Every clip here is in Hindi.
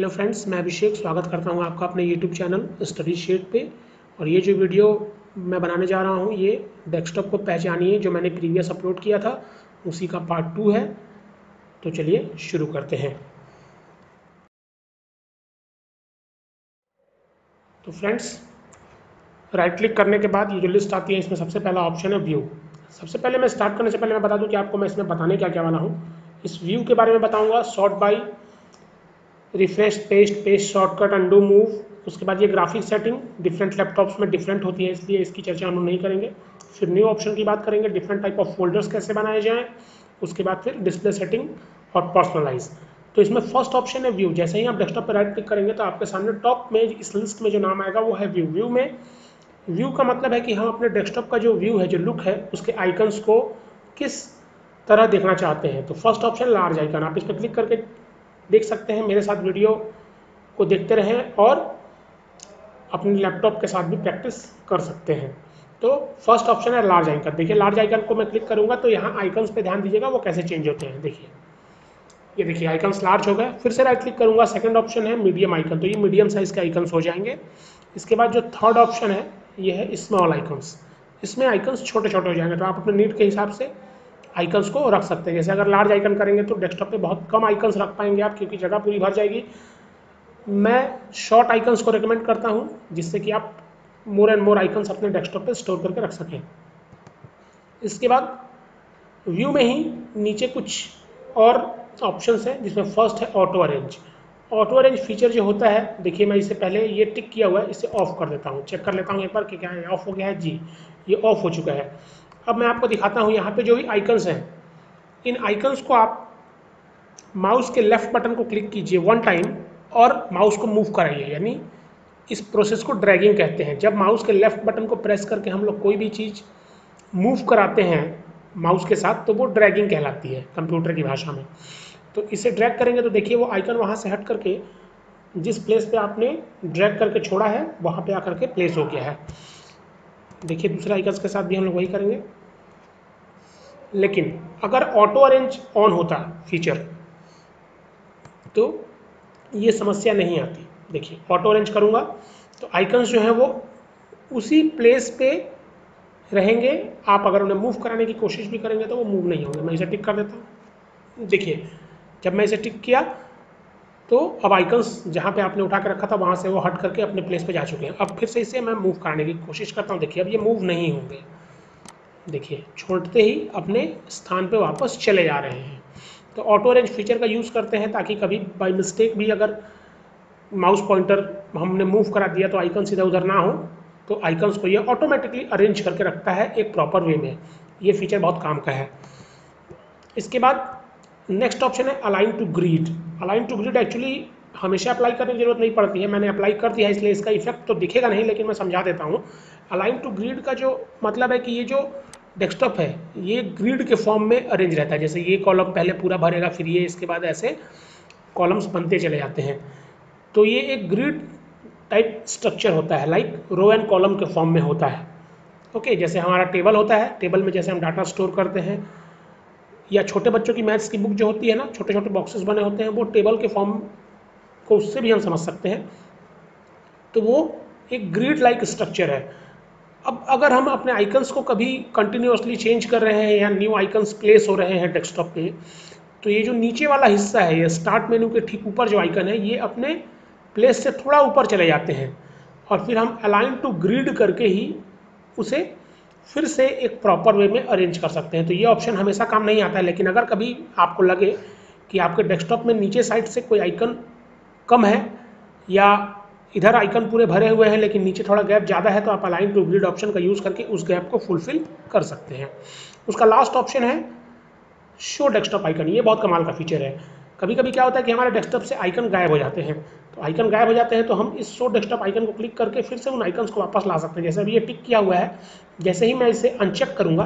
हेलो फ्रेंड्स, मैं अभिषेक स्वागत करता हूं आपका अपने यूट्यूब चैनल स्टडी शीट पे। और ये जो वीडियो मैं बनाने जा रहा हूं ये डेस्कटॉप को पहचानिए जो मैंने प्रीवियस अपलोड किया था उसी का पार्ट 2 है। तो चलिए शुरू करते हैं। तो फ्रेंड्स, राइट क्लिक करने के बाद ये जो लिस्ट आती है इसमें सबसे पहला ऑप्शन है व्यू। सबसे पहले मैं स्टार्ट करने से पहले मैं बता दूं कि आपको मैं इसमें बताने क्या क्या वाला हूँ। इस व्यू के बारे में बताऊँगा, sort by, refresh, paste shortcut, undo, move. उसके बाद ये ग्राफिक सेटिंग डिफरेंट लैपटॉप्स में डिफरेंट होती है इसलिए इसकी चर्चा हम लोग नहीं करेंगे। फिर न्यू ऑप्शन की बात करेंगे, डिफरेंट टाइप ऑफ फोल्डर्स कैसे बनाए जाएं। उसके बाद फिर डिस्प्ले सेटिंग और पर्सनलाइज। तो इसमें फर्स्ट ऑप्शन है व्यू। जैसे ही आप डेस्कटॉप पर राइट क्लिक करेंगे तो आपके सामने टॉप में इस लिस्ट में जो नाम आएगा वो है व्यू। व्यू का मतलब है कि हम अपने डेस्कटॉप का जो व्यू है, जो लुक है, उसके आइकन्स को किस तरह देखना चाहते हैं। तो फर्स्ट ऑप्शन लार्ज आइकन, आप इस पर क्लिक करके देख सकते हैं। मेरे साथ वीडियो को देखते रहें और अपने लैपटॉप के साथ भी प्रैक्टिस कर सकते हैं। तो फर्स्ट ऑप्शन है लार्ज आइकन। देखिए लार्ज आइकन को मैं क्लिक करूंगा तो यहाँ आइकन्स पे ध्यान दीजिएगा वो कैसे चेंज होते हैं। देखिए ये देखिए आइकन्स लार्ज हो गए। फिर से राइट क्लिक करूंगा, सेकंड ऑप्शन है मीडियम आइकन, तो ये मीडियम साइज के आइकन्स हो जाएंगे। इसके बाद जो थर्ड ऑप्शन है ये है स्मॉल आइकन्स। इसमें आइकन्स छोटे छोटे हो जाएंगे, तो आप अपने नीड के हिसाब से आइकन्स को रख सकते हैं। जैसे अगर लार्ज आइकन करेंगे तो डेस्कटॉप पे बहुत कम आइकन्स रख पाएंगे आप, क्योंकि जगह पूरी भर जाएगी। मैं शॉर्ट आइकन्स को रिकमेंड करता हूं जिससे कि आप मोर एंड मोर आइकन्स अपने डेस्कटॉप पे स्टोर करके रख सकें। इसके बाद व्यू में ही नीचे कुछ और ऑप्शंस हैं जिसमें फर्स्ट है auto arrange. Auto arrange feature जो होता है, देखिए मैं इससे पहले ये टिक किया हुआ है, इसे ऑफ कर देता हूँ। चेक कर लेता हूँ एक बार कि क्या है, ऑफ हो गया है जी, ये ऑफ हो चुका है। अब मैं आपको दिखाता हूँ यहाँ पे जो भी आइकन्स हैं, इन आइकन्स को आप माउस के लेफ्ट बटन को क्लिक कीजिए वन टाइम और माउस को मूव कराइए, यानी इस प्रोसेस को ड्रैगिंग कहते हैं। जब माउस के लेफ्ट बटन को प्रेस करके हम लोग कोई भी चीज़ मूव कराते हैं माउस के साथ तो वो ड्रैगिंग कहलाती है कंप्यूटर की भाषा में। तो इसे ड्रैग करेंगे तो देखिए वो आइकन वहाँ से हट करके जिस प्लेस पे आपने ड्रैग करके छोड़ा है वहाँ पे आकर के प्लेस हो गया है। देखिए दूसरे आइकन्स के साथ भी हम लोग वही करेंगे। लेकिन अगर ऑटो अरेंज ऑन होता फीचर तो ये समस्या नहीं आती। देखिए ऑटो अरेंज करूँगा तो आइकन्स जो हैं वो उसी प्लेस पे रहेंगे। आप अगर उन्हें मूव कराने की कोशिश भी करेंगे तो वो मूव नहीं होंगे। मैं इसे टिक कर देता हूँ। देखिए जब मैं इसे टिक किया तो अब आइकन्स जहाँ पे आपने उठा के रखा था वहाँ से वो हट करके अपने प्लेस पे जा चुके हैं। अब फिर से इसे मैं मूव कराने की कोशिश करता हूँ। देखिए अब ये मूव नहीं होंगे। देखिए छोड़ते ही अपने स्थान पे वापस चले जा रहे हैं। तो ऑटो अरेंज फीचर का यूज़ करते हैं ताकि कभी बाय मिस्टेक भी अगर माउस पॉइंटर हमने मूव करा दिया तो आइकन्स इधर उधर ना हो, तो आइकन्स को ये ऑटोमेटिकली अरेंज करके रखता है एक प्रॉपर वे में। ये फीचर बहुत काम का है। इसके बाद नेक्स्ट ऑप्शन है align to grid. Align to grid actually हमेशा अप्लाई करने की जरूरत नहीं पड़ती है, मैंने अप्लाई कर दिया है इसलिए इसका इफेक्ट तो दिखेगा नहीं, लेकिन मैं समझा देता हूँ। अलाइन टू ग्रिड का जो मतलब है कि ये जो डेस्कटॉप है ये ग्रिड के फॉर्म में अरेंज रहता है। जैसे ये कॉलम पहले पूरा भरेगा, फिर ये, इसके बाद ऐसे कॉलम्स बनते चले जाते हैं। तो ये एक ग्रिड टाइप स्ट्रक्चर होता है, लाइक रो एंड कॉलम के फॉर्म में होता है। ओके, जैसे हमारा टेबल होता है, टेबल में जैसे हम डाटा स्टोर करते हैं, या छोटे बच्चों की मैथ्स की बुक जो होती है ना, छोटे छोटे बॉक्सेस बने होते हैं, वो टेबल के फॉर्म को उससे भी हम समझ सकते हैं। तो वो एक ग्रिड लाइक स्ट्रक्चर है। अब अगर हम अपने आइकन्स को कभी कंटिन्यूसली चेंज कर रहे हैं या न्यू आइकन्स प्लेस हो रहे हैं डेस्कटॉप पे, तो ये जो नीचे वाला हिस्सा है, ये स्टार्ट मेन्यू के ठीक ऊपर जो आइकन है, ये अपने प्लेस से थोड़ा ऊपर चले जाते हैं और फिर हम अलाइन टू ग्रिड करके ही उसे फिर से एक प्रॉपर वे में अरेंज कर सकते हैं। तो ये ऑप्शन हमेशा काम नहीं आता है, लेकिन अगर कभी आपको लगे कि आपके डेस्कटॉप में नीचे साइड से कोई आइकन कम है या इधर आइकन पूरे भरे हुए हैं लेकिन नीचे थोड़ा गैप ज़्यादा है, तो आप अलाइन टू ग्रिड ऑप्शन का यूज़ करके उस गैप को फुलफिल कर सकते हैं। उसका लास्ट ऑप्शन है शो डेस्कटॉप आइकन। ये बहुत कमाल का फीचर है। कभी कभी क्या होता है कि हमारे डेस्कटॉप से आइकन गायब हो जाते हैं, तो आइकन गायब हो जाते हैं तो हम इस शो डेस्कटॉप आइकन को क्लिक करके फिर से उन आइकन्स को वापस ला सकते हैं। जैसे अभी ये टिक किया हुआ है, जैसे ही मैं इसे अनचेक करूँगा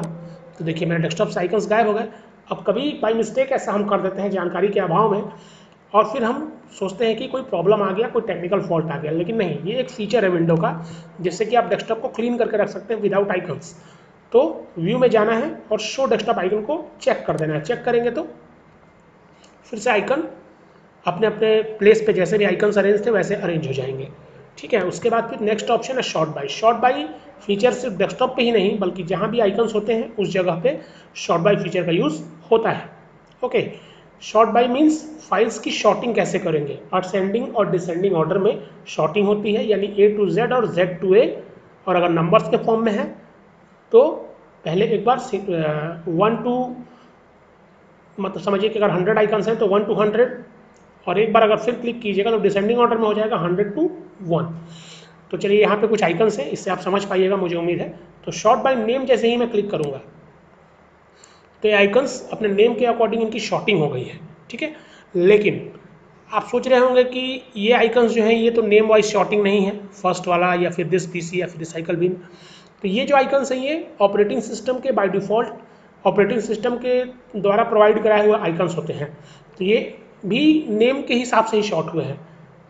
तो देखिए मेरे डेस्कटॉप से आइकन्स गायब हो गए। अब कभी बाई मिस्टेक ऐसा हम कर देते हैं जानकारी के अभाव में, और फिर हम सोचते हैं कि कोई प्रॉब्लम आ गया, कोई टेक्निकल फॉल्ट आ गया, लेकिन नहीं, ये एक फीचर है विंडो का जिससे कि आप डेस्कटॉप को क्लीन करके रख सकते हैं विदाउट आइकन्स। तो व्यू में जाना है और शो डेस्कटॉप आइकन को चेक कर देना है। चेक करेंगे तो फिर से आइकन अपने अपने प्लेस पे जैसे भी आइकन्स अरेंज थे वैसे अरेंज हो जाएंगे। ठीक है, उसके बाद फिर नेक्स्ट ऑप्शन है short by. Short by feature सिर्फ डेस्कटॉप पे ही नहीं बल्कि जहाँ भी आइकन्स होते हैं उस जगह पे शॉर्ट बाई फीचर का यूज़ होता है। Okay, short by means files की शॉर्टिंग कैसे करेंगे। असेंडिंग और डिसेंडिंग ऑर्डर में शॉर्टिंग होती है, यानी A to Z और Z to A, और अगर नंबर्स के फॉर्म में है तो पहले एक बार 1 to, मतलब समझिए कि अगर 100 आइकन्स हैं तो 1 to 100, और एक बार अगर फिर क्लिक कीजिएगा तो डिसेंडिंग ऑर्डर में हो जाएगा 100 to 1। तो चलिए यहाँ पे कुछ आइकन्स हैं, इससे आप समझ पाइएगा मुझे उम्मीद है। तो शॉर्ट बाय नेम जैसे ही मैं क्लिक करूँगा तो ये आइकन्स अपने नेम के अकॉर्डिंग इनकी शॉर्टिंग हो गई है। ठीक है, लेकिन आप सोच रहे होंगे कि ये आइकन्स जो हैं ये तो नेम वाइज शॉर्टिंग नहीं है, फर्स्ट वाला या फिर दिस पीसी या फिर रिसाइकल बिन। तो ये जो आइकन्स हैं ये ऑपरेटिंग सिस्टम के बाय डिफ़ॉल्ट ऑपरेटिंग सिस्टम के द्वारा प्रोवाइड कराए हुए आइकन्स होते हैं, तो ये भी नेम के हिसाब से ही शॉर्ट हुए हैं।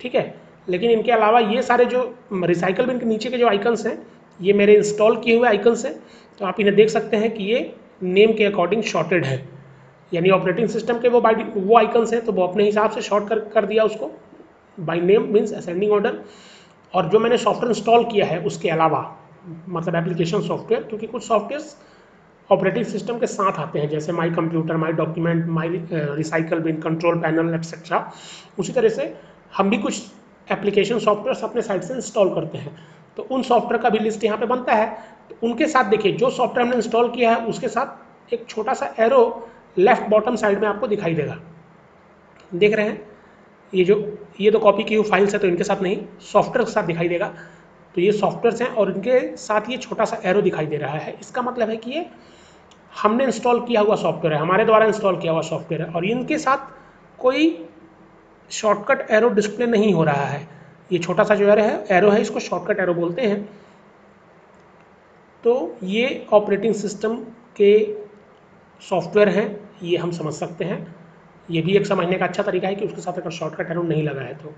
ठीक है, लेकिन इनके अलावा ये सारे जो रिसाइकल बिन के नीचे के जो आइकन्स हैं ये मेरे इंस्टॉल किए हुए आइकन्स हैं, तो आप इन्हें देख सकते हैं कि ये नेम के अकॉर्डिंग शॉर्टेड है, यानी ऑपरेटिंग सिस्टम के वो आइकन्स हैं तो वो अपने हिसाब से शॉर्ट कर दिया उसको by name means ascending order. और जो मैंने सॉफ्टवेयर इंस्टॉल किया है उसके अलावा, मतलब एप्लीकेशन सॉफ्टवेयर, क्योंकि कुछ सॉफ्टवेयर्स ऑपरेटिंग सिस्टम के साथ आते हैं जैसे my computer, my document, my recycle bin, control panel etcetera, उसी तरह से हम भी कुछ एप्लीकेशन सॉफ्टवेयर अपने साइट से इंस्टॉल करते हैं, तो उन सॉफ्टवेयर का भी लिस्ट यहाँ पे बनता है। तो उनके साथ देखिए जो सॉफ्टवेयर हमने इंस्टॉल किया है उसके साथ एक छोटा सा एरो लेफ्ट बॉटम साइड में आपको दिखाई देगा, देख रहे हैं, ये तो कॉपी की हुई फाइल्स है तो इनके साथ नहीं, सॉफ्टवेयर के साथ दिखाई देगा। तो ये सॉफ्टवेयर्स हैं और इनके साथ ये छोटा सा एरो दिखाई दे रहा है, इसका मतलब है कि ये हमने इंस्टॉल किया हुआ सॉफ्टवेयर है, हमारे द्वारा इंस्टॉल किया हुआ सॉफ्टवेयर है, और इनके साथ कोई शॉर्टकट एरो डिस्प्ले नहीं हो रहा है। ये छोटा सा जो एरो है इसको शॉर्टकट एरो बोलते हैं। तो ये ऑपरेटिंग सिस्टम के सॉफ्टवेयर हैं, ये हम समझ सकते हैं। ये भी एक समझने का अच्छा तरीका है कि उसके साथ अगर शॉर्टकट एरो नहीं लगा है तो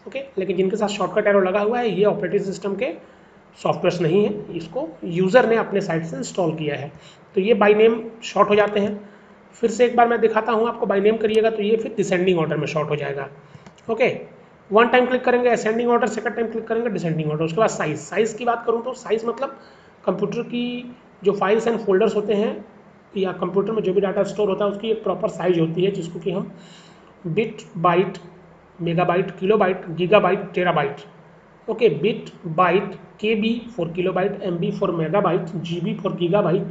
ओके, लेकिन जिनके साथ शॉर्टकट एरो लगा हुआ है ये ऑपरेटिंग सिस्टम के सॉफ्टवेयर्स नहीं है, इसको यूज़र ने अपने साइट से इंस्टॉल किया है। तो ये बाय नेम शॉर्ट हो जाते हैं। फिर से एक बार मैं दिखाता हूँ आपको, बाय नेम करिएगा तो ये फिर डिसेंडिंग ऑर्डर में शॉर्ट हो जाएगा। ओके, वन टाइम क्लिक करेंगे ascending order, second time click करेंगे डिसेंडिंग ऑर्डर। उसके बाद साइज़ की बात करूँ तो साइज़ मतलब कंप्यूटर की जो फाइल्स एंड फोल्डर्स होते हैं या कंप्यूटर में जो भी डाटा स्टोर होता है उसकी एक प्रॉपर साइज होती है जिसको कि हम bit, byte, megabyte, kilobyte, gigabyte, terabyte, okay, bit, byte, KB for kilobyte, MB for megabyte, GB for gigabyte,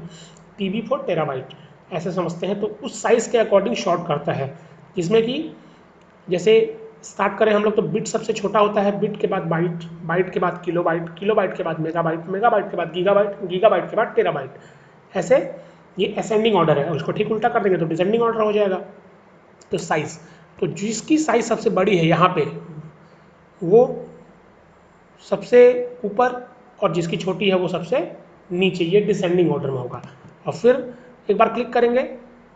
TB for terabyte, ऐसे समझते हैं। तो उस साइज़ के अकॉर्डिंग शॉर्ट करता है, जिसमें कि जैसे स्टार्ट करें हम लोग तो बिट सबसे छोटा होता है, बिट के बाद बाइट, बाइट के बाद किलोबाइट, किलोबाइट के बाद मेगाबाइट, मेगाबाइट के बाद गीगाबाइट, गीगाबाइट के बाद टेराबाइट, ऐसे ये असेंडिंग ऑर्डर है। उसको ठीक उल्टा कर देंगे तो डिसेंडिंग ऑर्डर हो जाएगा। तो साइज़, तो जिसकी साइज़ सबसे बड़ी है यहाँ पे वो सबसे ऊपर और जिसकी छोटी है वो सबसे नीचे, ये डिसेंडिंग ऑर्डर में होगा। और फिर एक बार क्लिक करेंगे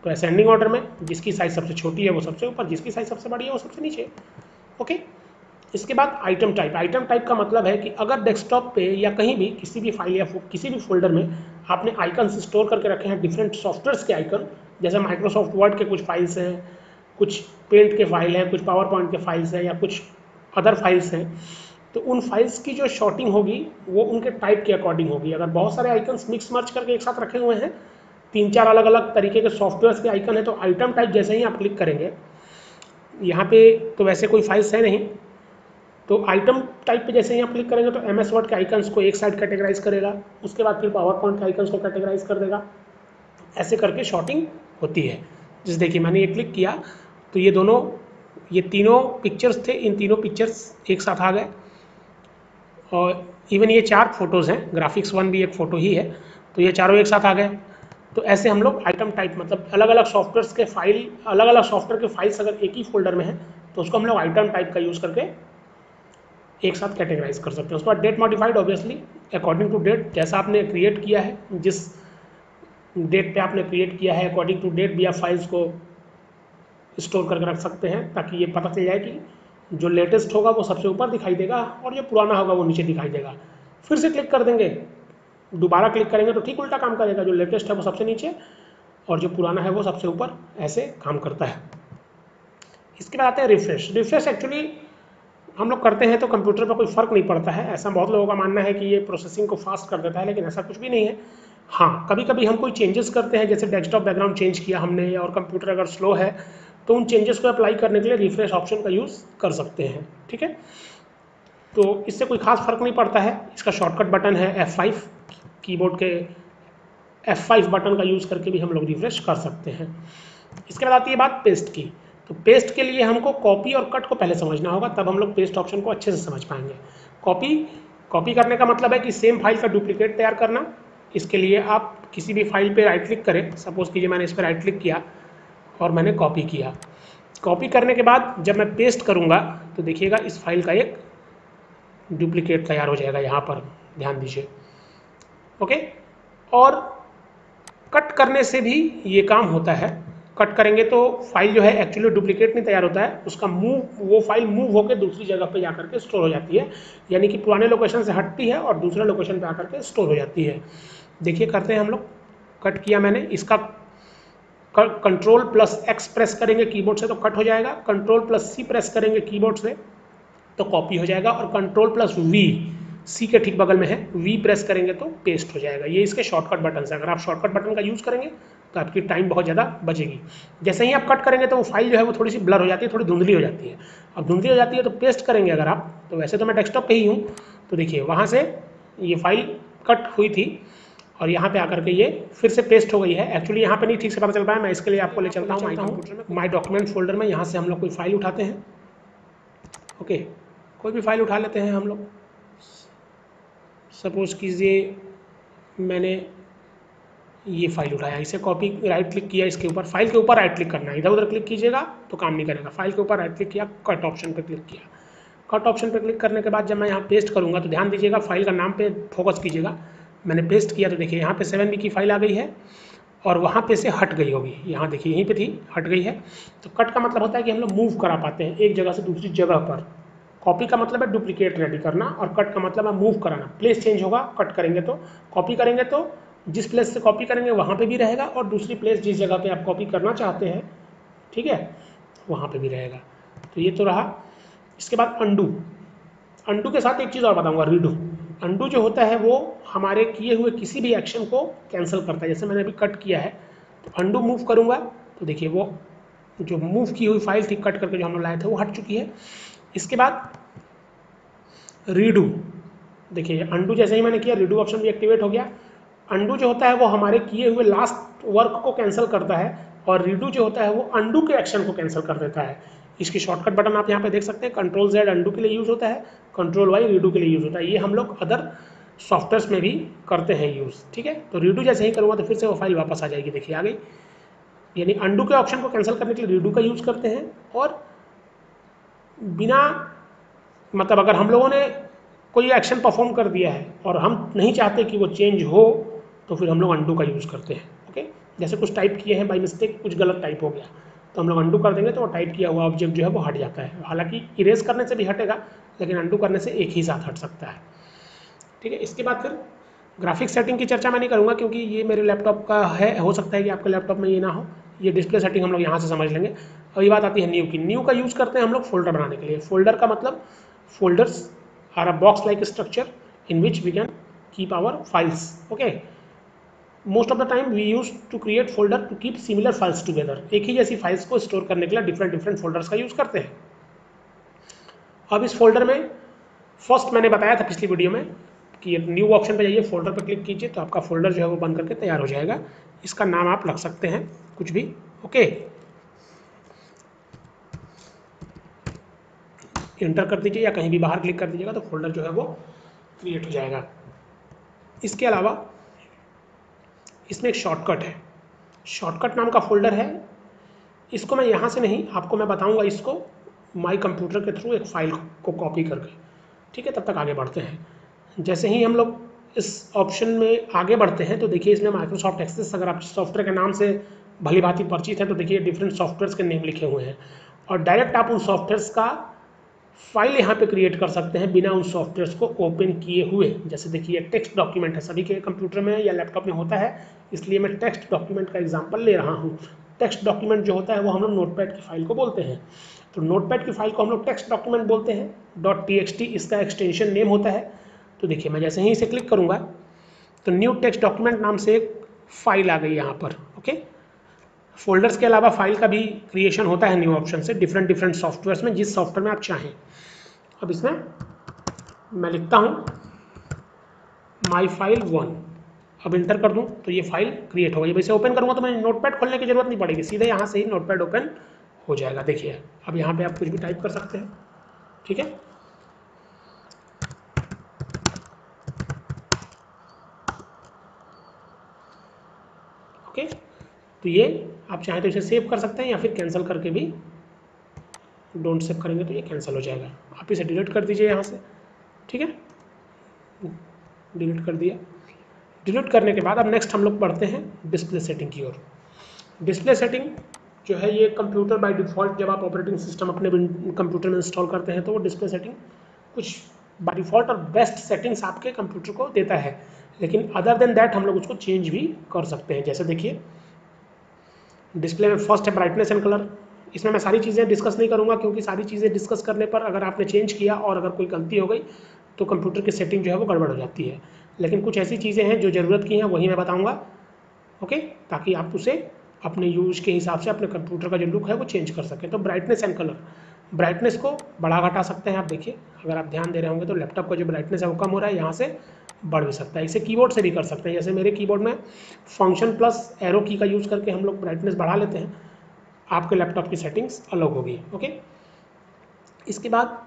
तो असेंडिंग ऑर्डर में जिसकी साइज़ सबसे छोटी है वो सबसे ऊपर, जिसकी साइज़ सबसे बड़ी है वो सबसे नीचे। ओके, इसके बाद आइटम टाइप। आइटम टाइप का मतलब है कि अगर डेस्कटॉप पे या कहीं भी किसी भी फाइल या किसी भी फोल्डर में आपने आइकन स्टोर करके रखे हैं, डिफरेंट सॉफ्टवेयर्स के आइकन, जैसे माइक्रोसॉफ्ट वर्ड के कुछ फाइल्स हैं, कुछ पेंट के फाइल हैं, कुछ पावर पॉइंट के फाइल्स हैं या कुछ अदर फाइल्स हैं, तो उन फाइल्स की जो शॉर्टिंग होगी वो उनके टाइप के अकॉर्डिंग होगी। अगर बहुत सारे आइकन्स मिक्स मर्ज करके एक साथ रखे हुए हैं, 3-4 अलग अलग तरीके के सॉफ्टवेयर्स के आइकन है, तो आइटम टाइप जैसे ही आप क्लिक करेंगे, यहाँ पे तो वैसे कोई फाइल्स है नहीं, तो आइटम टाइप पे जैसे ही आप क्लिक करेंगे तो MS वर्ड के आइकन्स को एक साइड कैटेगराइज करेगा, उसके बाद फिर पावर पॉइंट के आइकन्स को कैटेगराइज कर देगा, ऐसे करके शॉर्टिंग होती है। जैसे देखिए मैंने ये क्लिक किया तो ये तीनों पिक्चर्स थे, इन तीनों पिक्चर्स एक साथ आ गए, और इवन ये 4 फोटोज़ हैं, ग्राफिक्स 1 भी एक फ़ोटो ही है, तो ये चारों एक साथ आ गए। तो ऐसे हम लोग आइटम टाइप, मतलब अलग अलग सॉफ्टवेयर्स के फाइल, अलग अलग सॉफ्टवेयर के फाइल्स अगर एक ही फोल्डर में है तो उसको हम लोग आइटम टाइप का यूज़ करके एक साथ कैटेगराइज कर सकते हैं। उसके बाद date modified, obviously according to date, जैसा आपने क्रिएट किया है, जिस डेट पे आपने क्रिएट किया है अकॉर्डिंग टू डेट भी आप फाइल्स को स्टोर करके रख सकते हैं, ताकि ये पता चल जाए कि जो लेटेस्ट होगा वो सबसे ऊपर दिखाई देगा और जो पुराना होगा वो नीचे दिखाई देगा। फिर से क्लिक कर देंगे, दोबारा क्लिक करेंगे तो ठीक उल्टा काम करेगा, जो लेटेस्ट है वो सबसे नीचे और जो पुराना है वो सबसे ऊपर, ऐसे काम करता है। इसके बाद आते हैं रिफ्रेश। रिफ्रेश एक्चुअली हम लोग करते हैं तो कंप्यूटर पर कोई फ़र्क नहीं पड़ता है, ऐसा बहुत लोगों का मानना है कि ये प्रोसेसिंग को फास्ट कर देता है, लेकिन ऐसा कुछ भी नहीं है। हाँ, कभी कभी हम कोई चेंजेस करते हैं, जैसे डेस्कटॉप बैकग्राउंड चेंज किया हमने और कंप्यूटर अगर स्लो है तो उन चेंजेस को अप्लाई करने के लिए रिफ्रेश ऑप्शन का यूज़ कर सकते हैं। ठीक है, तो इससे कोई खास फर्क नहीं पड़ता है। इसका शॉर्टकट बटन है F5, कीबोर्ड के F5 बटन का यूज़ करके भी हम लोग रिफ्रेश कर सकते हैं। इसके बाद आती है बात पेस्ट की। तो पेस्ट के लिए हमको कॉपी और कट को पहले समझना होगा, तब हम लोग पेस्ट ऑप्शन को अच्छे से समझ पाएंगे। कॉपी करने का मतलब है कि सेम फाइल का डुप्लीकेट तैयार करना। इसके लिए आप किसी भी फाइल पे राइट क्लिक करें, सपोज कीजिए मैंने इस पर राइट क्लिक किया और मैंने कॉपी किया। कॉपी करने के बाद जब मैं पेस्ट करूँगा तो देखिएगा इस फाइल का एक डुप्लीकेट तैयार हो जाएगा, यहाँ पर ध्यान दीजिए। ओके, और कट करने से भी ये काम होता है। कट करेंगे तो फाइल जो है एक्चुअली डुप्लीकेट नहीं तैयार होता है, उसका वो फाइल मूव होकर दूसरी जगह पे जाकर के स्टोर हो जाती है, यानी कि पुराने लोकेशन से हटती है और दूसरे लोकेशन पे आकर के स्टोर हो जाती है। देखिए करते हैं हम लोग। कट किया मैंने, इसका Ctrl+X प्रेस करेंगे कीबोर्ड से तो कट हो जाएगा, Ctrl+C प्रेस करेंगे कीबोर्ड से तो कॉपी हो जाएगा, और Ctrl+V, सी के ठीक बगल में है, V प्रेस करेंगे तो पेस्ट हो जाएगा। ये इसके शॉर्टकट बटन है। अगर आप शॉर्टकट बटन का यूज़ करेंगे तो आपकी टाइम बहुत ज़्यादा बचेगी। जैसे ही आप कट करेंगे तो वो फाइल जो है वो थोड़ी सी ब्लर हो जाती है, थोड़ी धुंधली हो जाती है। अब धुंधली हो जाती है तो पेस्ट करेंगे अगर आप, तो वैसे तो मैं डेस्कटॉप पे ही हूँ, तो देखिए वहाँ से ये फाइल कट हुई थी और यहाँ पे आकर के ये फिर से पेस्ट हो गई है। एक्चुअली यहाँ पे नहीं ठीक से पता चल पाया, मैं इसके लिए आपको ले चलता हूँ माई डॉक्यूमेंट फोल्डर में। यहाँ से हम लोग कोई फाइल उठाते हैं। ओके, कोई भी फाइल उठा लेते हैं हम लोग। सपोज कीजिए मैंने ये फाइल उठाया, इसे कॉपी, राइट क्लिक किया इसके ऊपर, फाइल के ऊपर राइट क्लिक करना है, इधर उधर क्लिक कीजिएगा तो काम नहीं करेगा। फाइल के ऊपर राइट क्लिक किया, कट ऑप्शन पर क्लिक किया। कट ऑप्शन पर क्लिक करने के बाद जब मैं यहाँ पेस्ट करूँगा तो ध्यान दीजिएगा, फाइल का नाम पे फोकस कीजिएगा। मैंने पेस्ट किया तो देखिए यहाँ पे 7B की फाइल आ गई है और वहाँ पे से हट गई होगी, यहाँ देखिए यहीं पे थी, हट गई है। तो कट का मतलब होता है कि हम लोग मूव करा पाते हैं एक जगह से दूसरी जगह पर। कॉपी का मतलब है डुप्लीकेट रेडी करना, और कट का मतलब है मूव कराना, प्लेस चेंज होगा। कट करेंगे तो, कॉपी करेंगे तो जिस प्लेस से कॉपी करेंगे वहाँ पे भी रहेगा, और दूसरी प्लेस जिस जगह पे आप कॉपी करना चाहते हैं, ठीक है, वहाँ पे भी रहेगा। तो ये तो रहा। इसके बाद अंडू के साथ एक चीज़ और बताऊँगा, रीडू। अंडू जो होता है वो हमारे किए हुए किसी भी एक्शन को कैंसिल करता है। जैसे मैंने अभी कट किया है तो अंडू मूव करूँगा तो देखिए वो जो मूव की हुई फाइल थी कट करके जो हम लोग लाए थे वो हट चुकी है। इसके बाद रीडू, देखिए अंडू जैसे ही मैंने किया रीडू ऑप्शन भी एक्टिवेट हो गया। अंडू जो होता है वो हमारे किए हुए लास्ट वर्क को कैंसिल करता है, और रीडू जो होता है वो अंडू के एक्शन को कैंसिल कर देता है। इसकी शॉर्टकट बटन आप यहाँ पे देख सकते हैं, Ctrl+Z अंडू के लिए यूज़ होता है, Ctrl+Y रीडू के लिए यूज़ होता है। ये हम लोग अदर सॉफ्टवेयर्स में भी करते हैं यूज़, ठीक है। तो रीडू जैसे ही करूँगा तो फिर से वो फाइल वापस आ जाएगी, देखिए आ गई। यानी अंडू के ऑप्शन को कैंसिल करने के लिए रीडू का यूज़ करते हैं, और बिना मतलब अगर हम लोगों ने कोई एक्शन परफॉर्म कर दिया है और हम नहीं चाहते कि वो चेंज हो तो फिर हम लोग अंडू का यूज़ करते हैं। ओके, जैसे कुछ टाइप किए हैं बाई मिस्टेक, कुछ गलत टाइप हो गया तो हम लोग अंडू कर देंगे तो वो टाइप किया हुआ ऑब्जेक्ट जो है वो हट जाता है। हालांकि इरेज करने से भी हटेगा, लेकिन अंडू करने से एक ही साथ हट सकता है, ठीक है। इसके बाद फिर ग्राफिक सेटिंग की चर्चा मैं नहीं करूँगा क्योंकि ये मेरे लैपटॉप का है, हो सकता है कि आपके लैपटॉप में ये ना हो। ये डिस्प्ले सेटिंग हम लोग यहाँ से समझ लेंगे। अब ये बात आती है न्यू की। न्यू का यूज़ करते हैं हम लोग फोल्डर बनाने के लिए। फोल्डर का मतलब folders are a box like structure in which we can keep our files. Okay, most of the time we use to create folder to keep similar files together. एक ही जैसी फाइल्स को स्टोर करने के लिए डिफरेंट फोल्डर्स का यूज करते हैं। अब इस फोल्डर में फर्स्ट मैंने बताया था पिछली वीडियो में कि न्यू ऑप्शन पे जाइए, फोल्डर पे क्लिक कीजिए तो आपका फोल्डर जो है वो बन करके तैयार हो जाएगा। इसका नाम आप रख सकते हैं कुछ भी। ओके, इंटर कर दीजिए या कहीं भी बाहर क्लिक कर दीजिएगा तो फोल्डर जो है वो क्रिएट हो जाएगा। इसके अलावा इसमें एक शॉर्टकट है, शॉर्टकट नाम का फोल्डर है। इसको मैं यहाँ से नहीं, आपको मैं बताऊँगा इसको माई कंप्यूटर के थ्रू एक फाइल को कॉपी करके, ठीक है। तब तक आगे बढ़ते हैं। जैसे ही हम लोग इस ऑप्शन में आगे बढ़ते हैं तो देखिए इसमें माइक्रोसॉफ्ट एक्सेस, अगर आप सॉफ्टवेयर के नाम से भली भांति परिचित हैं तो देखिए डिफरेंट सॉफ्टवेयर्स के नेम लिखे हुए हैं, और डायरेक्ट आप उन सॉफ्टवेयर्स का फाइल यहाँ पे क्रिएट कर सकते हैं बिना उन सॉफ्टवेयर्स को ओपन किए हुए। जैसे देखिए टेक्स्ट डॉक्यूमेंट है, सभी के कंप्यूटर में या लैपटॉप में होता है, इसलिए मैं टेक्स्ट डॉक्यूमेंट का एग्जांपल ले रहा हूँ। टेक्स्ट डॉक्यूमेंट जो होता है वो हम लोग नोटपैड की फाइल को बोलते हैं। तो नोटपैड की फाइल को हम लोग टेक्स्ट डॉक्यूमेंट बोलते हैं। .txt इसका एक्सटेंशन नेम होता है। तो देखिए मैं जैसे ही इसे क्लिक करूँगा तो न्यू टेक्स्ट डॉक्यूमेंट नाम से एक फाइल आ गई यहाँ पर। ओके, फोल्डर्स के अलावा फाइल का भी क्रिएशन होता है न्यू ऑप्शन से डिफरेंट सॉफ्टवेयर्स में, जिस सॉफ्टवेयर में आप चाहें। अब इसमें मैं लिखता हूँ माई फाइल 1, अब इंटर कर दूँ तो ये फाइल क्रिएट हो गई। वैसे ओपन करूँगा तो मुझे नोटपैड खोलने की जरूरत नहीं पड़ेगी, सीधे यहाँ से ही नोटपैड ओपन हो जाएगा। देखिए अब यहाँ पे आप कुछ भी टाइप कर सकते हैं, ठीक है। ओके, तो ये आप चाहें तो इसे सेव कर सकते हैं या फिर कैंसिल करके भी, डोंट सेव करेंगे तो ये कैंसिल हो जाएगा। आप इसे डिलीट कर दीजिए यहाँ से, ठीक है, डिलीट कर दिया। डिलीट करने के बाद अब नेक्स्ट हम लोग बढ़ते हैं डिस्प्ले सेटिंग की ओर। डिस्प्ले सेटिंग जो है ये कंप्यूटर बाय डिफ़ॉल्ट, जब आप ऑपरेटिंग सिस्टम अपने कंप्यूटर में इंस्टॉल करते हैं तो वो डिस्प्ले सेटिंग कुछ बाय डिफ़ॉल्ट और बेस्ट सेटिंग्स आपके कंप्यूटर को देता है, लेकिन अदर देन दैट हम लोग उसको चेंज भी कर सकते हैं। जैसे देखिए डिस्प्ले में फर्स्ट है ब्राइटनेस एंड कलर। इसमें मैं सारी चीज़ें डिस्कस नहीं करूँगा क्योंकि सारी चीज़ें डिस्कस करने पर अगर आपने चेंज किया और अगर कोई गलती हो गई तो कंप्यूटर की सेटिंग जो है वो गड़बड़ हो जाती है। लेकिन कुछ ऐसी चीज़ें हैं जो ज़रूरत की हैं वही मैं बताऊँगा, ओके, ताकि आप उसे अपने यूज के हिसाब से अपने कंप्यूटर का जो लुक है वो चेंज कर सकें। तो ब्राइटनेस एंड कलर, ब्राइटनेस को बढ़ा घटा सकते हैं आप। देखिए अगर आप ध्यान दे रहे होंगे तो लैपटॉप का जो ब्राइटनेस है वो कम हो रहा है, यहाँ से बढ़ भी सकता है। इसे कीबोर्ड से भी कर सकते हैं, जैसे मेरे कीबोर्ड में फंक्शन प्लस एरो की का यूज़ करके हम लोग ब्राइटनेस बढ़ा लेते हैं। आपके लैपटॉप की सेटिंग्स अलग होगी, ओके। इसके बाद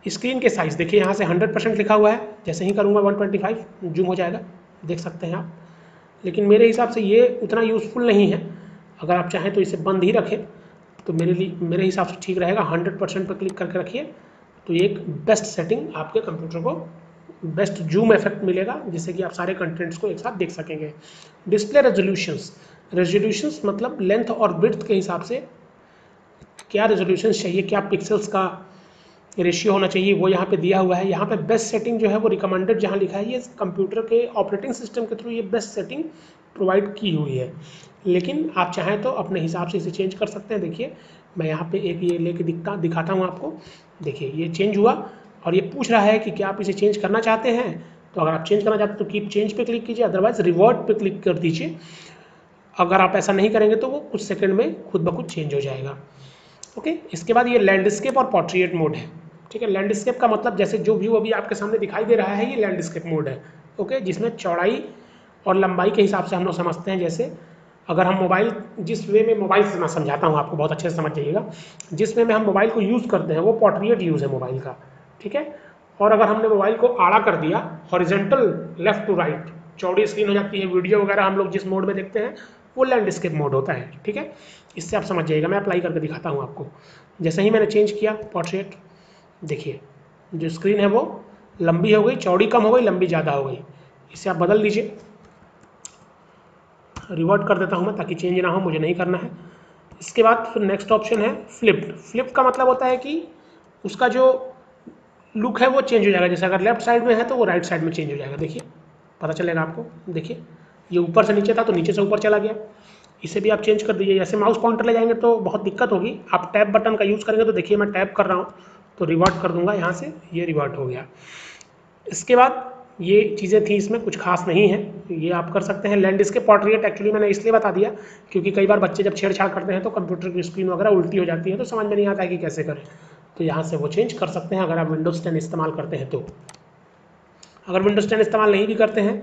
स्क्रीन के साइज़ देखिए, यहाँ से 100% लिखा हुआ है, जैसे ही करूँगा 125 जूम हो जाएगा, देख सकते हैं आप। लेकिन मेरे हिसाब से ये उतना यूज़फुल नहीं है, अगर आप चाहें तो इसे बंद ही रखें तो मेरे हिसाब से ठीक रहेगा। 100% पर क्लिक करके रखिए तो ये एक बेस्ट सेटिंग आपके कंप्यूटर को बेस्ट जूम इफेक्ट मिलेगा, जिससे कि आप सारे कंटेंट्स को एक साथ देख सकेंगे। डिस्प्ले रेजोल्यूशंस मतलब लेंथ और विड्थ के हिसाब से क्या रेजोल्यूशंस चाहिए, क्या पिक्सल्स का रेशियो होना चाहिए, वो यहाँ पे दिया हुआ है। यहाँ पे बेस्ट सेटिंग जो है वो रिकमेंडेड जहाँ लिखा है, ये कंप्यूटर के ऑपरेटिंग सिस्टम के थ्रू ये बेस्ट सेटिंग प्रोवाइड की हुई है, लेकिन आप चाहें तो अपने हिसाब से इसे चेंज कर सकते हैं। देखिए मैं यहाँ पे एक ये लेके दिखाता हूँ आपको। देखिए ये चेंज हुआ और ये पूछ रहा है कि क्या आप इसे चेंज करना चाहते हैं। तो अगर आप चेंज करना चाहते हैं तो कीप चेंज पे क्लिक कीजिए, अदरवाइज रिवर्ट पे क्लिक कर दीजिए। अगर आप ऐसा नहीं करेंगे तो वो कुछ सेकंड में खुद ब खुद चेंज हो जाएगा, ओके। इसके बाद ये लैंडस्केप और पोर्ट्रेट मोड है, ठीक है। लैंडस्केप का मतलब जैसे जो व्यू अभी आपके सामने दिखाई दे रहा है ये लैंडस्केप मोड है, ओके, जिसमें चौड़ाई और लंबाई के हिसाब से हम लोग समझते हैं। जैसे अगर हम मोबाइल, जिस वे में मोबाइल से मैं समझाता हूँ आपको, बहुत अच्छे से समझ जाइएगा। जिस वे में हम मोबाइल को यूज़ करते हैं वो पोर्ट्रेट यूज़ है मोबाइल का, ठीक है। और अगर हमने मोबाइल को आड़ा कर दिया, हॉरिजॉन्टल लेफ्ट टू राइट, चौड़ी स्क्रीन हो जाती है। वीडियो वगैरह हम लोग जिस मोड में देखते हैं वो लैंडस्केप मोड होता है, ठीक है। इससे आप समझ जाइएगा, मैं अप्लाई करके दिखाता हूँ आपको। जैसे ही मैंने चेंज किया पोर्ट्रेट, देखिए जो स्क्रीन है वो लंबी हो गई, चौड़ी कम हो गई, लंबी ज़्यादा हो गई। इसे आप बदल लीजिए। रिवर्ट कर देता हूँ मैं ताकि चेंज ना हो, मुझे नहीं करना है। इसके बाद फिर नेक्स्ट ऑप्शन है फ्लिप्ड। फ्लिप का मतलब होता है कि उसका जो लुक है वो चेंज हो जाएगा। जैसे अगर लेफ्ट साइड में है तो वो राइट साइड में चेंज हो जाएगा। देखिए पता चलेगा आपको, देखिए ये ऊपर से नीचे था तो नीचे से ऊपर चला गया। इसे भी आप चेंज कर दीजिए। जैसे माउस पॉइंटर ले जाएंगे तो बहुत दिक्कत होगी, आप टैब बटन का यूज़ करेंगे तो देखिए मैं टैब कर रहा हूँ तो रिवर्ट कर दूंगा यहाँ से, ये रिवर्ट हो गया। इसके बाद ये चीज़ें थी, इसमें कुछ खास नहीं है, ये आप कर सकते हैं। लैंडस्केप पोर्ट्रेट एक्चुअली मैंने इसलिए बता दिया क्योंकि कई बार बच्चे जब छेड़छाड़ करते हैं तो कंप्यूटर की स्क्रीन वगैरह उल्टी हो जाती है, तो समझ में नहीं आता है कि कैसे करें। तो यहाँ से वो चेंज कर सकते हैं अगर आप विंडोज़ 10 इस्तेमाल करते हैं तो। अगर विंडोज़ 10 इस्तेमाल नहीं भी करते हैं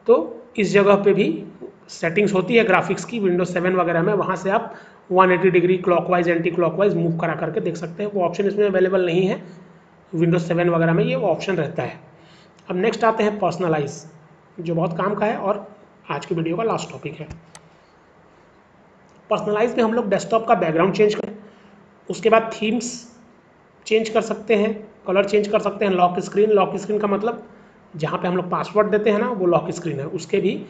तो इस जगह पे भी सेटिंग्स होती है ग्राफिक्स की विंडोज 7 वगैरह में, वहाँ से आप 180 degree clockwise anti clockwise move करा करके देख सकते हैं। वो ऑप्शन इसमें अवेलेबल नहीं है, विंडोज 7 वगैरह में ये वो ऑप्शन रहता है। अब नेक्स्ट आते हैं पर्सनलाइज, जो बहुत काम का है और आज की वीडियो का लास्ट टॉपिक है। पर्सनलाइज में हम लोग डेस्कटॉप का बैकग्राउंड चेंज करें, उसके बाद थीम्स चेंज कर सकते हैं, कलर चेंज कर सकते हैं। लॉक स्क्रीन का मतलब जहाँ पे हम लोग पासवर्ड देते हैं ना वो लॉक स्क्रीन है, उसके भी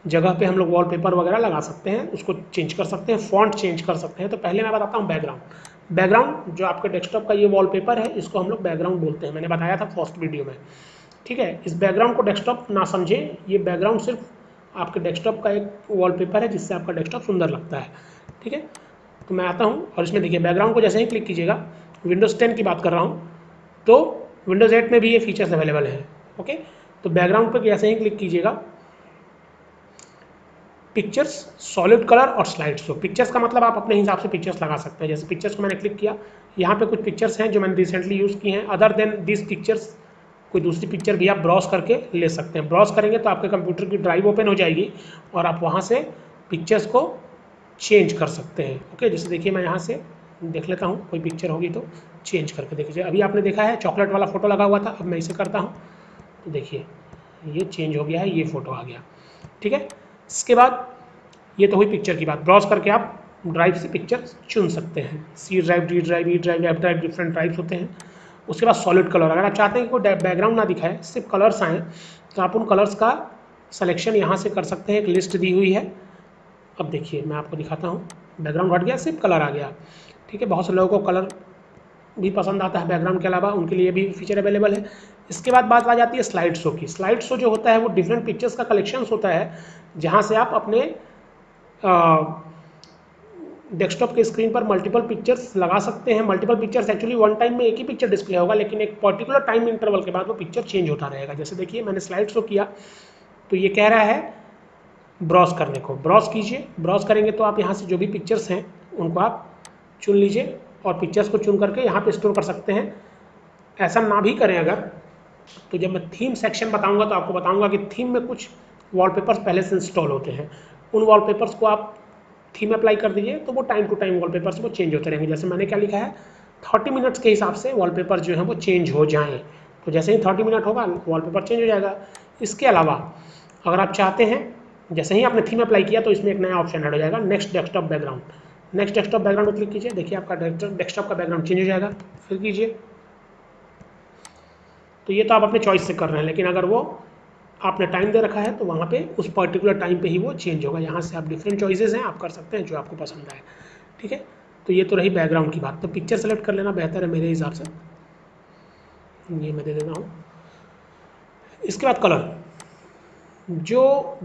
जगह पे हम लोग वॉलपेपर वगैरह लगा सकते हैं, उसको चेंज कर सकते हैं, फॉन्ट चेंज कर सकते हैं। तो पहले मैं बताता हूँ बैकग्राउंड जो आपके डेस्कटॉप का ये वॉलपेपर है इसको हम लोग बैकग्राउंड बोलते हैं, मैंने बताया था फर्स्ट वीडियो में, ठीक है। इस बैकग्राउंड को डेस्कटॉप ना समझें, ये बैकग्राउंड सिर्फ आपके डेस्कटॉप का एक वॉलपेपर है जिससे आपका डेस्कटॉप सुंदर लगता है, ठीक है। तो मैं आता हूँ और इसमें देखिए बैकग्राउंड को जैसे ही क्लिक कीजिएगा, विंडोज़ 10 की बात कर रहा हूँ, तो विंडोज़ 8 में भी ये फीचर्स अवेलेबल है। ओके, तो बैकग्राउंड पर जैसे ही क्लिक कीजिएगा, पिक्चर्स, सॉलिड कलर और स्लाइड शो। पिक्चर्स का मतलब आप अपने हिसाब से पिक्चर्स लगा सकते हैं। जैसे पिक्चर्स को मैंने क्लिक किया, यहाँ पे कुछ पिक्चर्स हैं जो मैंने रिसेंटली यूज़ की हैं। अदर देन दिस पिक्चर्स, कोई दूसरी पिक्चर भी आप ब्राउज करके ले सकते हैं। ब्राउज करेंगे तो आपके कंप्यूटर की ड्राइव ओपन हो जाएगी और आप वहाँ से पिक्चर्स को चेंज कर सकते हैं। ओके, जैसे देखिए मैं यहाँ से देख लेता हूँ, कोई पिक्चर होगी तो चेंज करके देखिए। अभी आपने देखा है चॉकलेट वाला फोटो लगा हुआ था, अब मैं इसे करता हूँ तो देखिए ये चेंज हो गया है, ये फोटो आ गया। ठीक है, इसके बाद ये तो हुई पिक्चर की बात। ब्राउज करके आप ड्राइव से पिक्चर चुन सकते हैं। C drive, D drive, E drive, F drive, different drives होते हैं। उसके बाद सॉलिड कलर, अगर आप चाहते हैं कि कोई बैकग्राउंड ना दिखाए, सिर्फ कलर्स आएँ, तो आप उन कलर्स का सिलेक्शन यहाँ से कर सकते हैं। एक लिस्ट दी हुई है। अब देखिए मैं आपको दिखाता हूँ, बैकग्राउंड हट गया, सिर्फ कलर आ गया। ठीक है, बहुत से लोगों को कलर भी पसंद आता है बैकग्राउंड के अलावा, उनके लिए भी फीचर अवेलेबल है। इसके बाद बात आ जाती है स्लाइड शो की। स्लाइड शो जो होता है वो डिफरेंट पिक्चर्स का कलेक्शंस होता है, जहाँ से आप अपने डेस्कटॉप के स्क्रीन पर मल्टीपल पिक्चर्स लगा सकते हैं। Multiple pictures actually one time में एक ही पिक्चर डिस्प्ले होगा, लेकिन एक पर्टिकुलर टाइम इंटरवल के बाद वो पिक्चर चेंज होता रहेगा। जैसे देखिए मैंने स्लाइड शो किया तो ये कह रहा है ब्राउज करने को। ब्राउज कीजिए, ब्राउज करेंगे तो आप यहाँ से जो भी पिक्चर्स हैं उनको आप चुन लीजिए और पिक्चर्स को चुन करके यहाँ पे स्टोर कर सकते हैं। ऐसा ना भी करें अगर, तो जब मैं थीम सेक्शन बताऊंगा तो आपको बताऊंगा कि थीम में कुछ वॉलपेपर्स पहले से इंस्टॉल होते हैं। उन वॉलपेपर्स को आप थीम अप्लाई कर दीजिए तो वो टाइम टू टाइम वॉलपेपर्स वो चेंज होते रहेंगे। जैसे मैंने क्या लिखा है, 30 मिनट्स के हिसाब से वॉलपेपर जो है वो चेंज हो जाएँ। तो जैसे ही 30 मिनट होगा वॉलपेपर चेंज हो जाएगा। इसके अलावा अगर आप चाहते हैं, जैसे ही आपने थीम अप्लाई किया तो इसमें एक नया ऑप्शन ऐड हो जाएगा, next desktop background. Next desktop background पर क्लिक कीजिए, देखिए आपका डेस्कटॉप का बैकग्राउंड चेंज हो जाएगा। फिर कीजिए, तो ये तो आप अपने चॉइस से कर रहे हैं, लेकिन अगर वो आपने टाइम दे रखा है तो वहाँ पे उस पर्टिकुलर टाइम पे ही वो चेंज होगा। यहाँ से आप डिफरेंट चॉइसेस हैं, आप कर सकते हैं जो आपको पसंद आए। ठीक है, तो ये तो रही बैकग्राउंड की बात। तो पिक्चर सेलेक्ट कर लेना बेहतर है मेरे हिसाब से, ये मैं दे देता हूँ। इसके बाद कलर, जो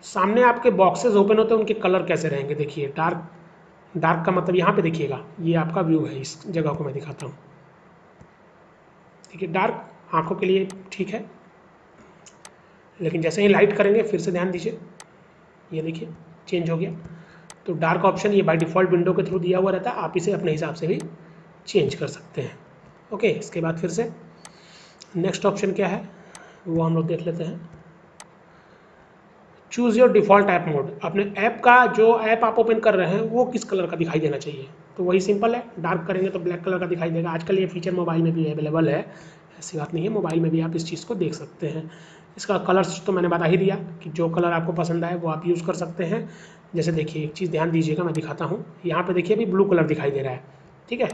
सामने आपके बॉक्सेस ओपन होते हैं उनके कलर कैसे रहेंगे। देखिए डार्क का मतलब यहाँ पे देखिएगा, ये आपका व्यू है, इस जगह को मैं दिखाता हूँ। देखिए डार्क आंखों के लिए ठीक है, लेकिन जैसे ही लाइट करेंगे, फिर से ध्यान दीजिए, ये देखिए चेंज हो गया। तो डार्क ऑप्शन ये बाय डिफ़ॉल्ट विंडो के थ्रू दिया हुआ रहता है, आप इसे अपने हिसाब से भी चेंज कर सकते हैं। ओके, इसके बाद फिर से नेक्स्ट ऑप्शन क्या है वो हम लोग देख लेते हैं। Choose your default app mode. अपने ऐप का, जो ऐप आप ओपन कर रहे हैं वो किस कलर का दिखाई देना चाहिए, तो वही सिंपल है। डार्क करेंगे तो ब्लैक कलर का दिखाई देगा। आजकल ये फीचर मोबाइल में भी अवेलेबल है, ऐसी बात नहीं है, मोबाइल में भी आप इस चीज़ को देख सकते हैं। इसका कलर्स तो मैंने बता ही दिया कि जो कलर आपको पसंद आए वो आप यूज़ कर सकते हैं। जैसे देखिए एक चीज़ ध्यान दीजिएगा, मैं दिखाता हूँ। यहाँ पे देखिए अभी ब्लू कलर दिखाई दे रहा है, ठीक है।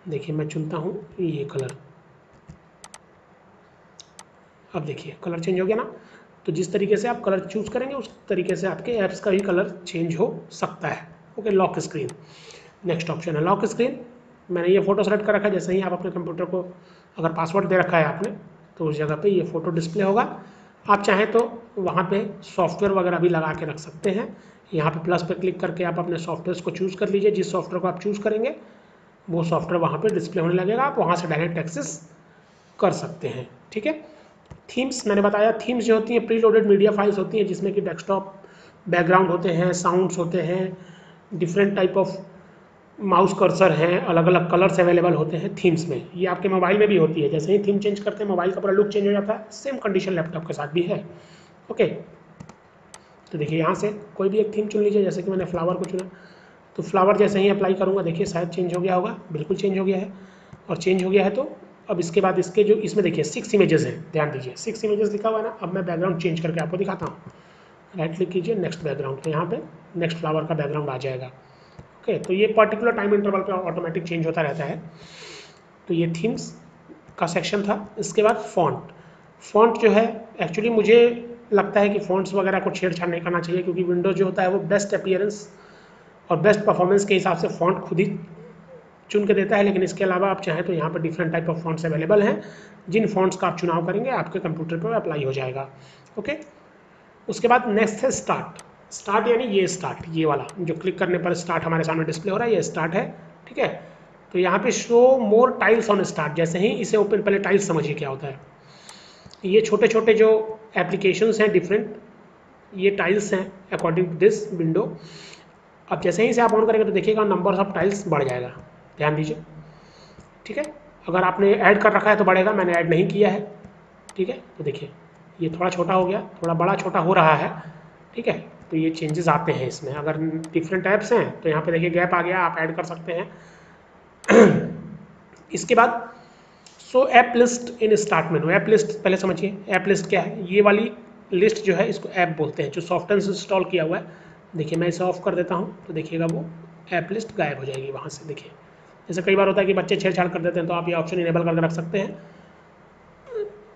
देखिए मैं चुनता हूँ ये कलर, अब देखिए कलर चेंज हो गया ना। तो जिस तरीके से आप कलर चूज़ करेंगे उस तरीके से आपके ऐप्स का भी कलर चेंज हो सकता है। Okay, lock screen next option है। लॉक स्क्रीन, मैंने ये फ़ोटो सेलेक्ट कर रखा है। जैसे ही आप अपने कंप्यूटर को अगर पासवर्ड दे रखा है आपने, तो उस जगह पे ये फ़ोटो डिस्प्ले होगा। आप चाहें तो वहाँ पे सॉफ्टवेयर वगैरह भी लगा के रख सकते हैं। यहाँ पे प्लस पे क्लिक करके आप अपने सॉफ्टवेयर्स को चूज़ कर लीजिए। जिस सॉफ्टवेयर को आप चूज़ करेंगे वो सॉफ्टवेयर वहाँ पे डिस्प्ले होने लगेगा, आप वहाँ से डायरेक्ट एक्सेस कर सकते हैं। ठीक है, थीम्स मैंने बताया, थीम्स जो होती हैं प्री लोडेड मीडिया फाइल्स होती हैं, जिसमें कि डेस्कटॉप बैकग्राउंड होते हैं, साउंड्स होते हैं, different type of mouse cursor हैं, अलग अलग कलर्स अवेलेबल होते हैं थीम्स में। ये आपके मोबाइल में भी होती है, जैसे ही थीम चेंज करते हैं मोबाइल का पूरा लुक चेंज हो जाता है। सेम कंडीशन लैपटॉप के साथ भी है। ओके, तो देखिए यहाँ से कोई भी एक थीम चुन लीजिए। जैसे कि मैंने फ्लावर को चुना, तो फ्लावर जैसे ही अप्लाई करूँगा देखिए शायद चेंज हो गया होगा, बिल्कुल चेंज हो गया है। और चेंज हो गया है तो अब इसके बाद इसके जो इसमें देखिए 6 इमेजेस हैं, ध्यान दीजिए 6 इमेजेस लिखा हुआ है ना। अब मैं बैकग्राउंड चेंज करके आपको दिखाता हूँ। राइट क्लिक कीजिए, नेक्स्ट बैकग्राउंड, तो यहाँ पे नेक्स्ट फ्लावर का बैकग्राउंड आ जाएगा। ओके, तो ये पर्टिकुलर टाइम इंटरवल पे ऑटोमेटिक चेंज होता रहता है। तो ये थीम्स का सेक्शन था। इसके बाद फ़ॉन्ट जो है, एक्चुअली मुझे लगता है कि फ़ॉन्ट्स वगैरह को छेड़छाड़ नहीं करना चाहिए, क्योंकि विंडोज़ जो होता है वो बेस्ट अपीयरेंस और बेस्ट परफॉर्मेंस के हिसाब से फ़ॉन्ट खुद ही चुन के देता है। लेकिन इसके अलावा आप चाहें तो यहाँ पर different type of fonts available हैं, जिन फ़ॉन्ट्स का आप चुनाव करेंगे आपके कंप्यूटर पर अप्लाई हो जाएगा। ओके, उसके बाद नेक्स्ट है स्टार्ट। स्टार्ट यानी ये स्टार्ट, ये वाला जो क्लिक करने पर स्टार्ट हमारे सामने डिस्प्ले हो रहा है, ये स्टार्ट है, ठीक है। तो यहाँ पे show more tiles on start, जैसे ही इसे ओपन, पहले टाइल्स समझिए क्या होता है। ये छोटे छोटे जो एप्लीकेशंस हैं डिफरेंट, ये टाइल्स हैं अकॉर्डिंग टू दिस विंडो। अब जैसे ही इसे आप ऑन करेंगे तो देखिएगा नंबर ऑफ टाइल्स बढ़ जाएगा, ध्यान दीजिए, ठीक है। अगर आपने ऐड कर रखा है तो बढ़ेगा, मैंने ऐड नहीं किया है, ठीक है। तो देखिए ये थोड़ा छोटा हो गया, थोड़ा बड़ा छोटा हो रहा है, ठीक है। तो ये चेंजेस आते हैं इसमें। अगर डिफरेंट ऐप्स हैं तो यहाँ पे देखिए गैप आ गया, आप ऐड कर सकते हैं। इसके बाद सो app list in start menu. App list पहले समझिए, ऐप लिस्ट क्या है। ये वाली लिस्ट जो है इसको ऐप बोलते हैं, जो सॉफ्टवेयर इंस्टॉल किया हुआ है। देखिए मैं इसे ऑफ कर देता हूँ तो देखिएगा वो ऐप लिस्ट गायब हो जाएगी वहाँ से। देखिए जैसे कई बार होता है कि बच्चे छेड़छाड़ कर देते हैं, तो आप ये ऑप्शन इनेबल करके रख सकते हैं,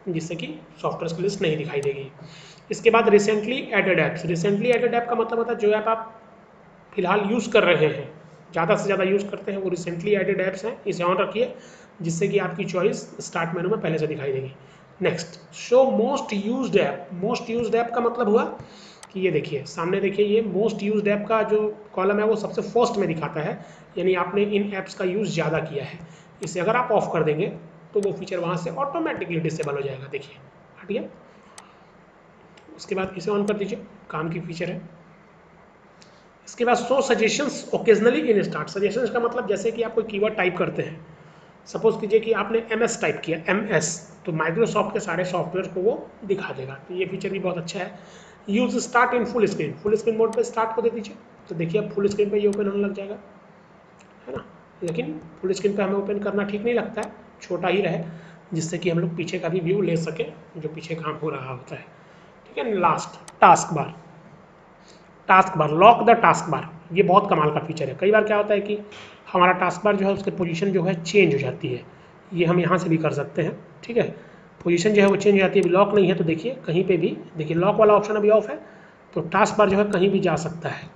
जिससे कि सॉफ्टवेयर की लिस्ट नहीं दिखाई देगी। इसके बाद recently added apps. Recently added app का मतलब होता है जो ऐप आप फिलहाल यूज़ कर रहे हैं, ज़्यादा से ज़्यादा यूज़ करते हैं, वो रिसेंटली एडेड ऐप्स हैं। इसे ऑन रखिए, जिससे कि आपकी चॉइस स्टार्ट मेनू में पहले से दिखाई देगी। Next show most used app. Most used app का मतलब हुआ कि ये देखिए सामने, देखिए ये मोस्ट यूज्ड ऐप का जो कॉलम है वो सबसे फर्स्ट में दिखाता है, यानी आपने इन ऐप्स का यूज़ ज़्यादा किया है। इसे अगर आप ऑफ कर देंगे तो वो फीचर वहाँ से ऑटोमेटिकली डिसेबल हो जाएगा। देखिए हट गया। उसके बाद इसे ऑन कर दीजिए, काम की फीचर है। इसके बाद show suggestions occasionally in start. Suggestions का मतलब जैसे कि आप कोई कीवर्ड टाइप करते हैं, सपोज कीजिए कि आपने MS टाइप किया, MS, तो माइक्रोसॉफ्ट के सारे सॉफ्टवेयर को वो दिखा देगा। तो ये फीचर भी बहुत अच्छा है। Use start in full screen. Full screen mode पे स्टार्ट को दे दीजिए, तो देखिए अब फुल स्क्रीन पे ये ओपन होने लग जाएगा, है ना। लेकिन फुल स्क्रीन पे हमें ओपन करना ठीक नहीं लगता है, छोटा ही रहे, जिससे कि हम लोग पीछे का भी व्यू ले सकें, जो पीछे काम हो रहा होता है, ठीक है। Last task bar. Task bar, lock the task बार, ये बहुत कमाल का फीचर है। कई बार क्या होता है कि हमारा टास्क बार जो है उसकी पोजीशन जो है चेंज हो जाती है, ये हम यहाँ से भी कर सकते हैं, ठीक है। पोजीशन जो है वो चेंज हो जाती है, अभी लॉक नहीं है तो देखिए कहीं पे भी, देखिए लॉक वाला ऑप्शन अभी ऑफ है, तो टास्क बार जो है कहीं भी जा सकता है।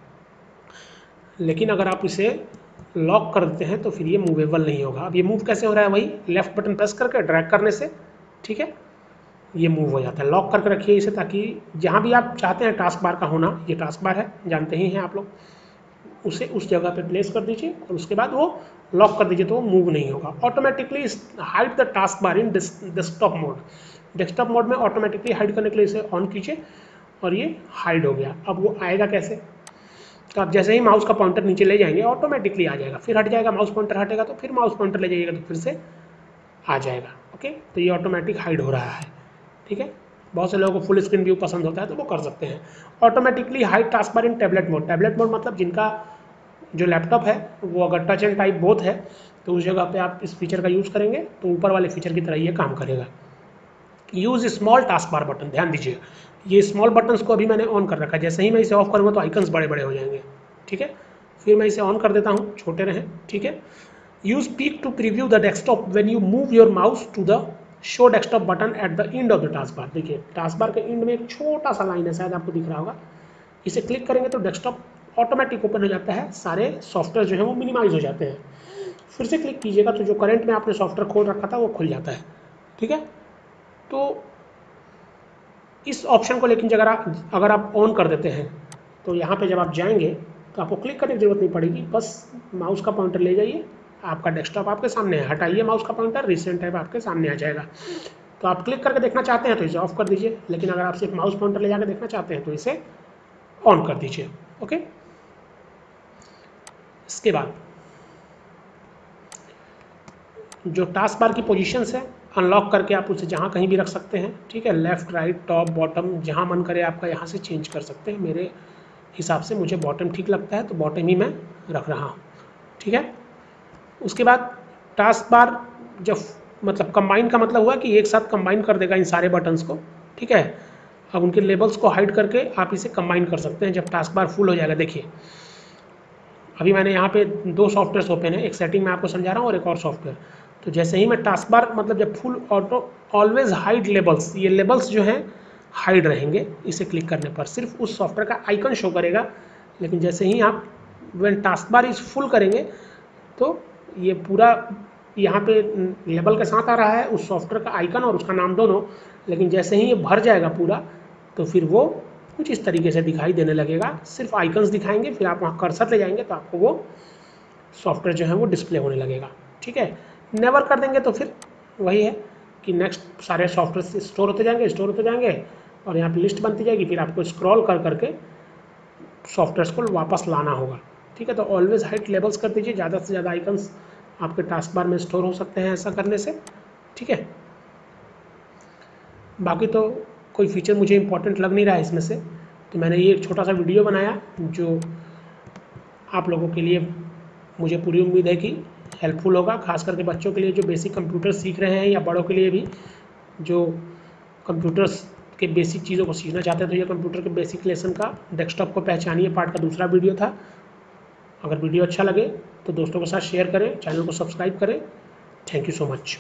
लेकिन अगर आप इसे लॉक कर देते हैं तो फिर ये मूवेबल नहीं होगा। अब ये मूव कैसे हो रहा है, वही लेफ्ट बटन प्रेस करके ड्रैग करने से, ठीक है, ये मूव हो जाता है। लॉक करके रखिए इसे, ताकि जहाँ भी आप चाहते हैं टास्क बार का होना, ये टास्क बार है जानते ही हैं आप लोग, उसे उस जगह पे प्लेस कर दीजिए और उसके बाद वो लॉक कर दीजिए, तो वो मूव नहीं होगा। Automatically hide the task bar in desktop mode. Desktop mode में ऑटोमेटिकली हाइड करने के लिए इसे ऑन कीजिए और ये हाइड हो गया। अब वो आएगा कैसे, तो आप जैसे ही माउस का पॉइंटर नीचे ले जाएंगे ऑटोमेटिकली आ जाएगा, फिर हट जाएगा, माउस पॉइंटर हटेगा तो फिर माउस पॉइंटर ले जाइएगा तो फिर से आ जाएगा। ओके, तो ये ऑटोमेटिक हाइड हो रहा है, ठीक है। बहुत से लोगों को फुल स्क्रीन व्यू पसंद होता है तो वो कर सकते हैं। ऑटोमेटिकली हाइड टास्क बार इन टैबलेट मोड। टैबलेट मोड मतलब जिनका जो लैपटॉप है वो अगर टच एंड टाइप बोथ है तो उस जगह पे आप इस फीचर का यूज़ करेंगे तो ऊपर वाले फीचर की तरह ये काम करेगा। Use small task bar button, ध्यान दीजिए ये स्मॉल बटन्स को अभी मैंने ऑन कर रखा है, जैसे ही मैं इसे ऑफ करूँगा तो आइकन्स बड़े बड़े हो जाएंगे, ठीक है। फिर मैं इसे ऑन कर देता हूँ, छोटे रहें, ठीक है। Use peek to preview the desktop when you move your mouse to the show desktop button at the end of the task bar. देखिए टास्क बार के एंड में एक छोटा सा लाइन है, शायद आपको दिख रहा होगा, इसे क्लिक करेंगे तो डेस्कटॉप ऑटोमेटिक ओपन हो जाता है, सारे सॉफ्टवेयर जो है वो मिनिमाइज हो जाते हैं। फिर से क्लिक कीजिएगा तो जो करंट में आपने सॉफ्टवेयर खोल रखा था वो खुल जाता है, ठीक है। तो इस ऑप्शन को लेकिन अगर आप ऑन कर देते हैं तो यहाँ पे जब आप जाएंगे तो आपको क्लिक करने की जरूरत नहीं पड़ेगी, बस माउस का पॉइंटर ले जाइए, आपका डेस्कटॉप आपके सामने है, हटाइए माउस का पॉइंटर, रिसेंट टैब आपके सामने आ जाएगा। तो आप क्लिक करके देखना चाहते हैं तो इसे ऑफ कर दीजिए, लेकिन अगर आप सिर्फ माउस पॉइंटर ले जाकर देखना चाहते हैं तो इसे ऑन कर दीजिए। ओके, इसके बाद जो टास्क बार की पोजीशंस है अनलॉक करके आप उसे जहाँ कहीं भी रख सकते हैं, ठीक है। लेफ्ट, राइट, टॉप, बॉटम, जहाँ मन करे आपका यहाँ से चेंज कर सकते हैं। मेरे हिसाब से मुझे बॉटम ठीक लगता है तो बॉटम ही मैं रख रहा हूँ, ठीक है। उसके बाद टास्क बार जब मतलब कंबाइन का मतलब हुआ कि एक साथ कंबाइन कर देगा इन सारे बटन्स को, ठीक है। अब उनके लेबल्स को हाइड करके आप इसे कंबाइन कर सकते हैं जब टास्क बार फुल हो जाएगा। देखिए अभी मैंने यहाँ पे दो सॉफ्टवेयर ओपन है, एक सेटिंग में आपको समझा रहा हूँ और एक और सॉफ्टवेयर। तो जैसे ही मैं टास्क बार मतलब जब full auto always hide labels, ये लेबल्स जो हैं हाइड रहेंगे, इसे क्लिक करने पर सिर्फ उस सॉफ्टवेयर का आइकन शो करेगा। लेकिन जैसे ही आप when task bar is full करेंगे तो ये पूरा यहाँ पे लेबल के साथ आ रहा है, उस सॉफ्टवेयर का आइकन और उसका नाम दोनों। लेकिन जैसे ही ये भर जाएगा पूरा तो फिर वो कुछ इस तरीके से दिखाई देने लगेगा। सिर्फ आइकन्स दिखाएंगे, फिर आप वहाँ कर्सर ले जाएंगे तो आपको वो सॉफ्टवेयर जो है वो डिस्प्ले होने लगेगा। ठीक है, नेवर कर देंगे तो फिर वही है कि नेक्स्ट सारे सॉफ्टवेयर स्टोर होते जाएंगे और यहाँ पे लिस्ट बनती जाएगी, फिर आपको स्क्रॉल कर करके सॉफ्टवेयर्स को वापस लाना होगा। ठीक है, तो ऑलवेज हाइड लेबल्स कर दीजिए, ज़्यादा से ज़्यादा आइकन्स आपके टास्क बार में स्टोर हो सकते हैं ऐसा करने से। ठीक है, बाकी तो कोई फीचर मुझे इंपॉर्टेंट लग नहीं रहा है इसमें से, तो मैंने ये एक छोटा सा वीडियो बनाया जो आप लोगों के लिए मुझे पूरी उम्मीद है कि हेल्पफुल होगा, खास करके बच्चों के लिए जो बेसिक कंप्यूटर सीख रहे हैं या बड़ों के लिए भी जो कंप्यूटर्स के बेसिक चीज़ों को सीखना चाहते हैं। तो ये कंप्यूटर के बेसिक लेसन का डेस्कटॉप को पहचानिए पार्ट का दूसरा वीडियो था। अगर वीडियो अच्छा लगे तो दोस्तों के साथ शेयर करें, चैनल को सब्सक्राइब करें। Thank you so much.